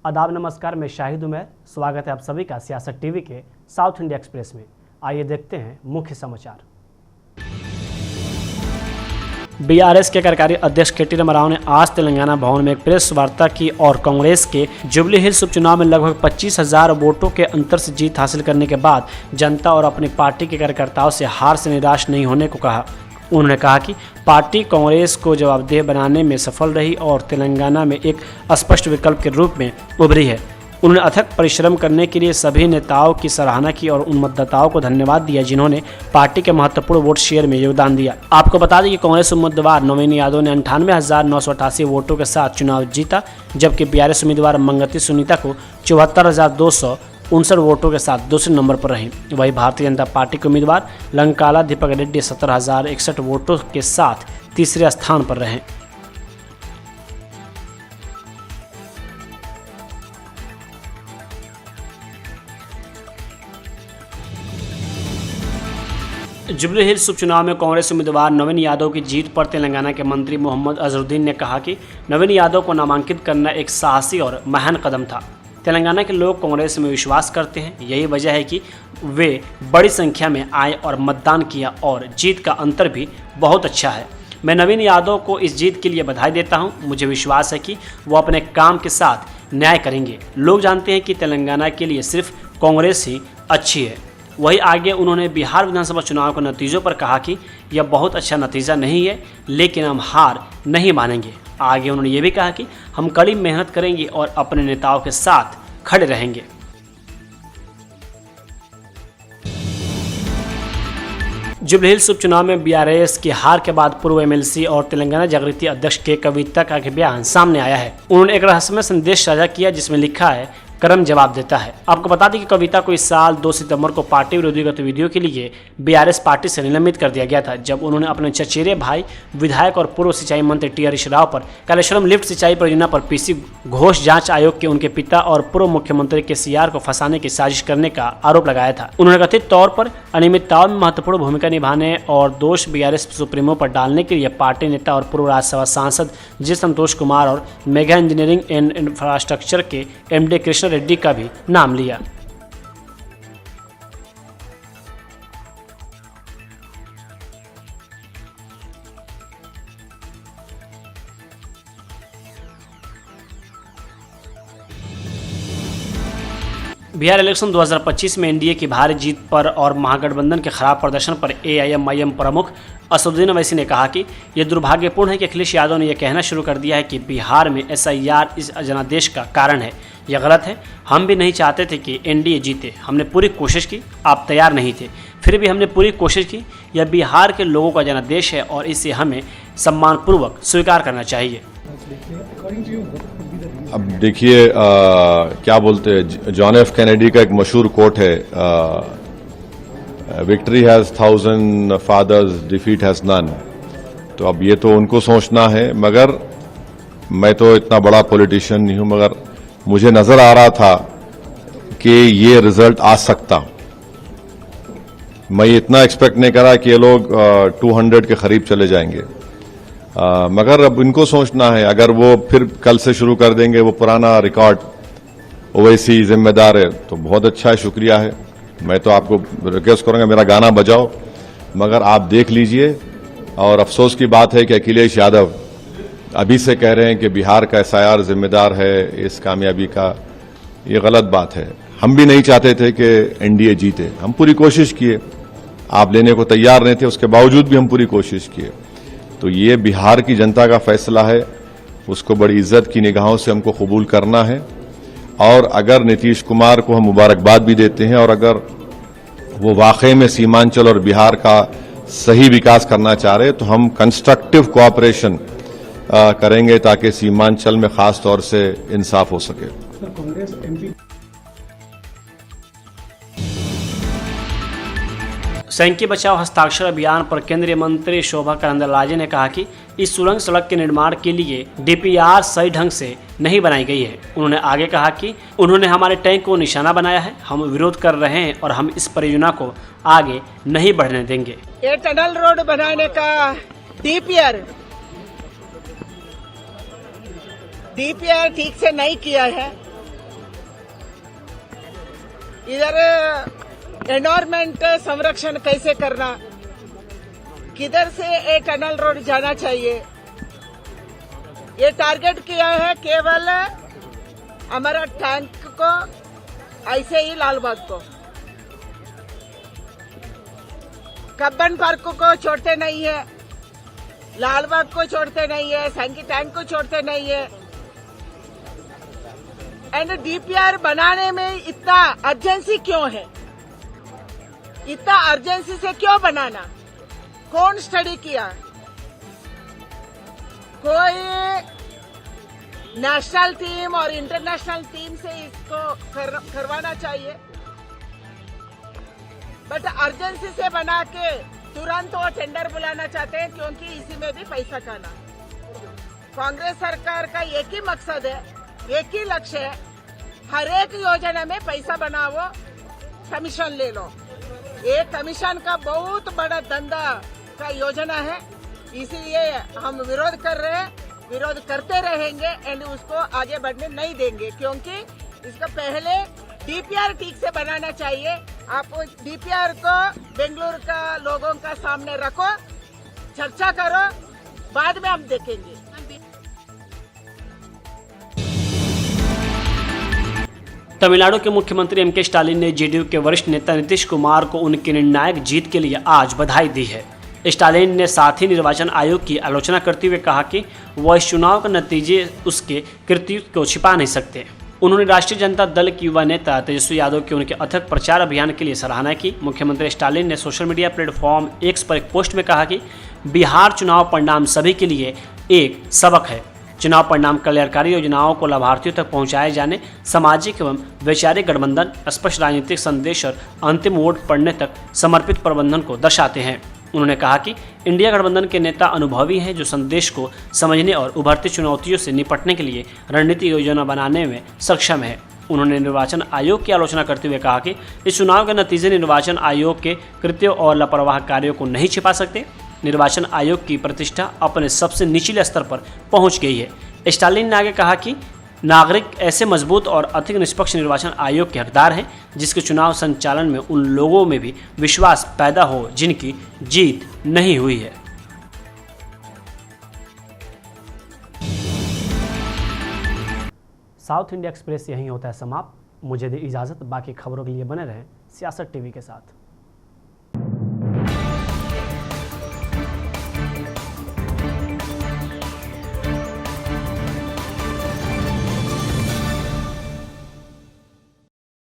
आदाब नमस्कार, मैं शाहिद उमर। स्वागत है आप सभी का सियासत टीवी के साउथ इंडिया एक्सप्रेस में। आइए देखते हैं मुख्य समाचार। बीआरएस के कार्यकारी अध्यक्ष के.टी. रामाराव ने आज तेलंगाना भवन में एक प्रेस वार्ता की और कांग्रेस के जुबली हिल्स उपचुनाव में लगभग 25,000 वोटों के अंतर से जीत हासिल करने के बाद जनता और अपनी पार्टी के कार्यकर्ताओं से हार से निराश नहीं होने को कहा। उन्होंने कहा कि पार्टी कांग्रेस को जवाबदेह बनाने में सफल रही और तेलंगाना में एक स्पष्ट विकल्प के रूप में उभरी है। उन्होंने अथक परिश्रम करने के लिए सभी नेताओं की सराहना की और उन मतदाताओं को धन्यवाद दिया जिन्होंने पार्टी के महत्वपूर्ण वोट शेयर में योगदान दिया। आपको बता दें कि कांग्रेस उम्मीदवार नवीन यादव ने 98,988 वोटों के साथ चुनाव जीता, जबकि बीआरएस उम्मीदवार मंगती सुनीता को 74,259 वोटों के साथ दूसरे नंबर पर रही। वहीं भारतीय जनता पार्टी के उम्मीदवार लंकाला दीपक रेड्डी 70,061 वोटों के साथ तीसरे स्थान पर रहे। जुबली हिल्स उपचुनाव में कांग्रेस उम्मीदवार नवीन यादव की जीत पर तेलंगाना के मंत्री मोहम्मद अजहरुद्दीन ने कहा कि नवीन यादव को नामांकित करना एक साहसी और महान कदम था। तेलंगाना के लोग कांग्रेस में विश्वास करते हैं, यही वजह है कि वे बड़ी संख्या में आए और मतदान किया और जीत का अंतर भी बहुत अच्छा है। मैं नवीन यादव को इस जीत के लिए बधाई देता हूं। मुझे विश्वास है कि वो अपने काम के साथ न्याय करेंगे। लोग जानते हैं कि तेलंगाना के लिए सिर्फ कांग्रेस ही अच्छी है। वहीं आगे उन्होंने बिहार विधानसभा चुनाव के नतीजों पर कहा कि यह बहुत अच्छा नतीजा नहीं है, लेकिन हम हार नहीं मानेंगे। आगे उन्होंने ये भी कहा कि हम कड़ी मेहनत करेंगे और अपने नेताओं के साथ खड़े रहेंगे। जुबली हिल्स उपचुनाव में बीआरएस की हार के बाद पूर्व एमएलसी और तेलंगाना जागृति अध्यक्ष के कविता का बयान सामने आया है। उन्होंने एक रहस्यमय संदेश साझा किया जिसमें लिखा है, कर्म जवाब देता है। आपको बता दें कि कविता को इस साल 2 सितंबर को पार्टी विरोधी गतिविधियों के लिए बीआरएस पार्टी से निलंबित कर दिया गया था, जब उन्होंने अपने चचेरे भाई विधायक और पूर्व सिंचाई मंत्री टी हरीश राव पर कालेश्वरम लिफ्ट सिंचाई परियोजना पर पीसी घोष जांच आयोग के उनके पिता और पूर्व मुख्यमंत्री केसीआर को फंसाने की साजिश करने का आरोप लगाया था। उन्होंने कथित तौर पर अनियमितताओं में महत्वपूर्ण भूमिका निभाने और दोष बीआरएस सुप्रीमो पर डालने के लिए पार्टी नेता और पूर्व राज्यसभा सांसद जी संतोष कुमार और मेगा इंजीनियरिंग एंड इंफ्रास्ट्रक्चर के एमडी कृष्ण रेड्डी का भी नाम लिया। बिहार इलेक्शन 2025 में एनडीए की भारी जीत पर और महागठबंधन के खराब प्रदर्शन पर एआईएमआईएम प्रमुख असदुद्दीन ओवैसी ने कहा कि यह दुर्भाग्यपूर्ण है कि अखिलेश यादव ने यह कहना शुरू कर दिया है कि बिहार में एसआईआर इस जनादेश का कारण है। यह गलत है। हम भी नहीं चाहते थे कि एनडीए जीते। हमने पूरी कोशिश की। आप तैयार नहीं थे, फिर भी हमने पूरी कोशिश की। यह बिहार के लोगों का जनादेश है और इसे हमें सम्मानपूर्वक स्वीकार करना चाहिए। अब देखिए, क्या बोलते हैं, जॉन एफ कैनेडी का एक मशहूर कोट है, victory has 1000 fathers, defeat has none. तो अब ये तो उनको सोचना है, मगर मैं तो इतना बड़ा पॉलिटिशियन नहीं हूं, मगर मुझे नजर आ रहा था कि ये रिजल्ट आ सकता। मैं इतना एक्सपेक्ट नहीं करा कि ये लोग 200 के करीब चले जाएंगे, मगर अब इनको सोचना है, अगर वो फिर कल से शुरू कर देंगे वो पुराना रिकॉर्ड, ओवैसी जिम्मेदार है, तो बहुत अच्छा है, शुक्रिया है। मैं तो आपको रिक्वेस्ट करूंगा मेरा गाना बजाओ, मगर आप देख लीजिए। और अफसोस की बात है कि अखिलेश यादव अभी से कह रहे हैं कि बिहार का एसआईआर जिम्मेदार है इस कामयाबी का। ये गलत बात है। हम भी नहीं चाहते थे कि एनडीए जीते। हम पूरी कोशिश किए, आप लेने को तैयार नहीं थे, उसके बावजूद भी हम पूरी कोशिश किए। तो ये बिहार की जनता का फैसला है, उसको बड़ी इज्जत की निगाहों से हमको कबूल करना है। और अगर नीतीश कुमार को हम मुबारकबाद भी देते हैं और अगर वो वाकई में सीमांचल और बिहार का सही विकास करना चाह रहे तो हम कंस्ट्रक्टिव कोऑपरेशन करेंगे ताकि सीमांचल में खास तौर से इंसाफ हो सके। सैंकी बचाओ हस्ताक्षर अभियान पर केंद्रीय मंत्री शोभा करंदलाजे ने कहा कि इस सुरंग सड़क के निर्माण के लिए डीपीआर सही ढंग से नहीं बनाई गई है। उन्होंने आगे कहा कि उन्होंने हमारे टैंक को निशाना बनाया है। हम विरोध कर रहे हैं और हम इस परियोजना को आगे नहीं बढ़ने देंगे। ये टनल रोड बनाने का डीपीआर ठीक से नहीं किया है। इधर एनवायरमेंट संरक्षण कैसे करना, किधर से ये टनल रोड जाना चाहिए, ये टारगेट किया है केवल हमारा टैंक को, ऐसे ही लालबाग को, कब्बन पार्क को छोड़ते नहीं है, लालबाग को छोड़ते नहीं है, सैंकी टैंक को छोड़ते नहीं है। एंड डीपीआर बनाने में इतना अर्जेंसी क्यों है? इतना अर्जेंसी से क्यों बनाना? कौन स्टडी किया? कोई नेशनल टीम और इंटरनेशनल टीम से इसको करवाना चाहिए, बट अर्जेंसी से बना के तुरंत वो टेंडर बुलाना चाहते हैं, क्योंकि इसी में भी पैसा खाना। कांग्रेस सरकार का एक ही मकसद है, एक ही लक्ष्य है, हर एक योजना में पैसा बनाओ, कमीशन ले लो। ये कमीशन का बहुत बड़ा धंधा का योजना है, इसीलिए हम विरोध कर रहे हैं, विरोध करते रहेंगे एंड उसको आगे बढ़ने नहीं देंगे, क्योंकि इसका पहले डीपीआर ठीक से बनाना चाहिए। आप डीपीआर को बेंगलुरु का लोगों का सामने रखो, चर्चा करो, बाद में हम देखेंगे। तमिलनाडु के मुख्यमंत्री एम.के. स्टालिन ने जेडीयू के वरिष्ठ नेता नीतीश कुमार को उनकी निर्णायक जीत के लिए आज बधाई दी है। स्टालिन ने साथ ही निर्वाचन आयोग की आलोचना करते हुए कहा कि वह इस चुनाव के नतीजे उसके कृतित्व को छिपा नहीं सकते। उन्होंने राष्ट्रीय जनता दल की युवा नेता तेजस्वी यादव के उनके अथक प्रचार अभियान के लिए सराहना की। मुख्यमंत्री स्टालिन ने सोशल मीडिया प्लेटफॉर्म एक्स पर एक पोस्ट में कहा कि बिहार चुनाव परिणाम सभी के लिए एक सबक है। चुनाव परिणाम कल्याणकारी योजनाओं को लाभार्थियों तक पहुंचाए जाने, सामाजिक एवं वैचारिक गठबंधन, स्पष्ट राजनीतिक संदेश और अंतिम वोट पड़ने तक समर्पित प्रबंधन को दर्शाते हैं। उन्होंने कहा कि इंडिया गठबंधन के नेता अनुभवी हैं, जो संदेश को समझने और उभरती चुनौतियों से निपटने के लिए रणनीतिक योजना बनाने में सक्षम है। उन्होंने निर्वाचन आयोग की आलोचना करते हुए कहा कि इस चुनाव के नतीजे निर्वाचन आयोग के कृत्यों और लापरवाह कार्यों को नहीं छिपा सकते। निर्वाचन आयोग की प्रतिष्ठा अपने सबसे निचले स्तर पर पहुंच गई है। स्टालिन ने आगे कहा कि नागरिक ऐसे मजबूत और अधिक निष्पक्ष निर्वाचन आयोग के हकदार हैं, जिसके चुनाव संचालन में उन लोगों में भी विश्वास पैदा हो जिनकी जीत नहीं हुई है। साउथ इंडिया एक्सप्रेस यहीं होता है समाप्त। मुझे दे इजाज़त, बाकी खबरों के लिए बने रहें सियासत टीवी के साथ।